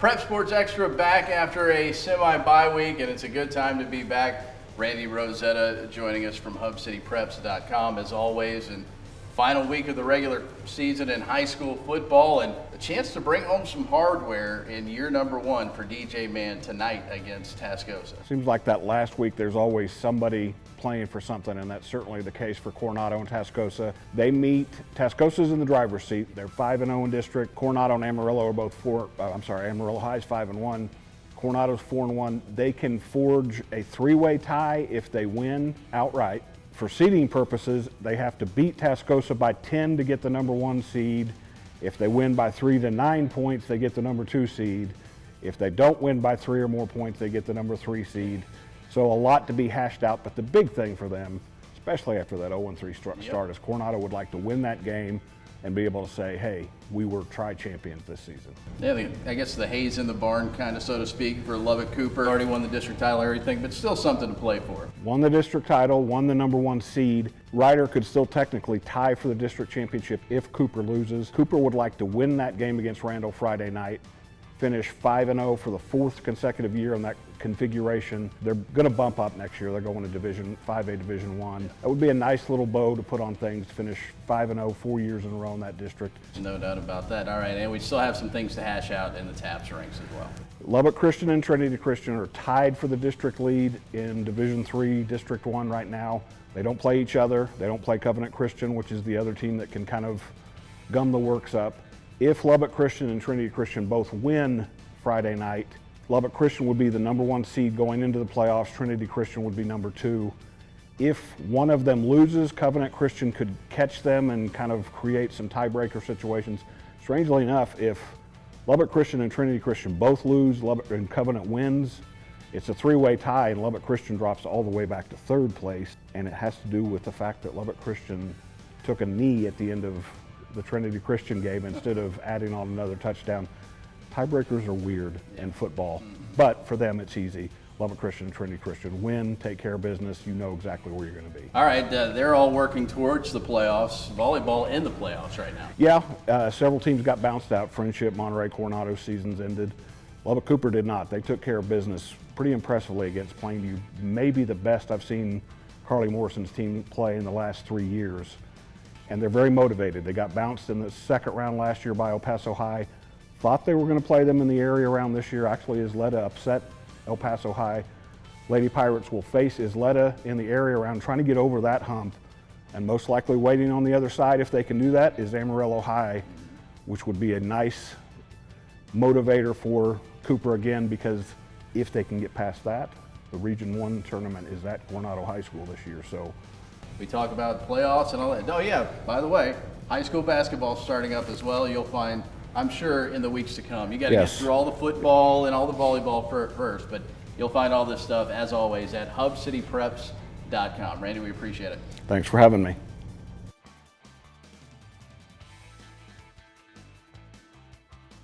Prep Sports Extra back after a semi-bye week, and it's a good time to be back. Randy Rosetta joining us from HubCityPreps.com as always, and final week of the regular season in high school football, and a chance to bring home some hardware in year number one for DJ Man tonight against Tascosa. Seems like that last week there's always somebody playing for something, and that's certainly the case for Coronado and Tascosa. They meet, Tascosa's in the driver's seat. They're 5-0 in district. Coronado and Amarillo are both Amarillo High's 5-1. Coronado's 4-1. They can forge a three-way tie if they win outright. For seeding purposes, they have to beat Tascosa by 10 to get the number 1 seed. If they win by 3 to 9 points, they get the number 2 seed. If they don't win by 3 or more points, they get the number 3 seed. So a lot to be hashed out, but the big thing for them, especially after that 0-3 start, is Coronado would like to win that game and be able to say, hey, we were tri-champions this season. Yeah, I guess the hay's in the barn, kind of, so to speak, for Lubbock Cooper. Already won the district title, everything, but still something to play for. Won the district title, won the number 1 seed. Ryder could still technically tie for the district championship if Cooper loses. Cooper would like to win that game against Randall Friday night, finish 5-0 for the 4th consecutive year in that configuration. They're going to bump up next year. They're going to Division 5A, Division 1. That would be a nice little bow to put on things, to finish 5-0 4 years in a row in that district. No doubt about that. All right, and we still have some things to hash out in the TAPS ranks as well. Lubbock Christian and Trinity Christian are tied for the district lead in Division 3, District 1 right now. They don't play each other. They don't play Covenant Christian, which is the other team that can kind of gum the works up. If Lubbock Christian and Trinity Christian both win Friday night, Lubbock Christian would be the number 1 seed going into the playoffs. Trinity Christian would be number 2. If one of them loses, Covenant Christian could catch them and kind of create some tiebreaker situations. Strangely enough, if Lubbock Christian and Trinity Christian both lose, Lubbock and Covenant wins, it's a 3-way tie, and Lubbock Christian drops all the way back to 3rd place. And it has to do with the fact that Lubbock Christian took a knee at the end of the Trinity Christian game instead of adding on another touchdown. Tiebreakers are weird in football, but for them it's easy. Lubbock Christian and Trinity Christian win, take care of business, you know exactly where you're going to be. All right, they're all working towards the playoffs. Volleyball in the playoffs right now. Yeah, several teams got bounced out. Friendship, Monterey, Coronado seasons ended. Lubbock Cooper did not. They took care of business pretty impressively against Plainview. Maybe the best I've seen Carly Morrison's team play in the last 3 years. And they're very motivated. They got bounced in the 2nd round last year by El Paso High. Thought they were going to play them in the area round this year. Actually, Isleta upset El Paso High. Lady Pirates will face Isleta in the area round, trying to get over that hump. And most likely waiting on the other side, if they can do that, is Amarillo High, which would be a nice motivator for Cooper again, because if they can get past that, the Region 1 tournament is at Coronado High School this year. So we talk about playoffs and all that. Oh yeah, by the way, high school basketball starting up as well. You'll find, I'm sure, in the weeks to come. You got to get through all the football and all the volleyball first, but you'll find all this stuff, as always, at HubCityPreps.com. Randy, we appreciate it. Thanks for having me.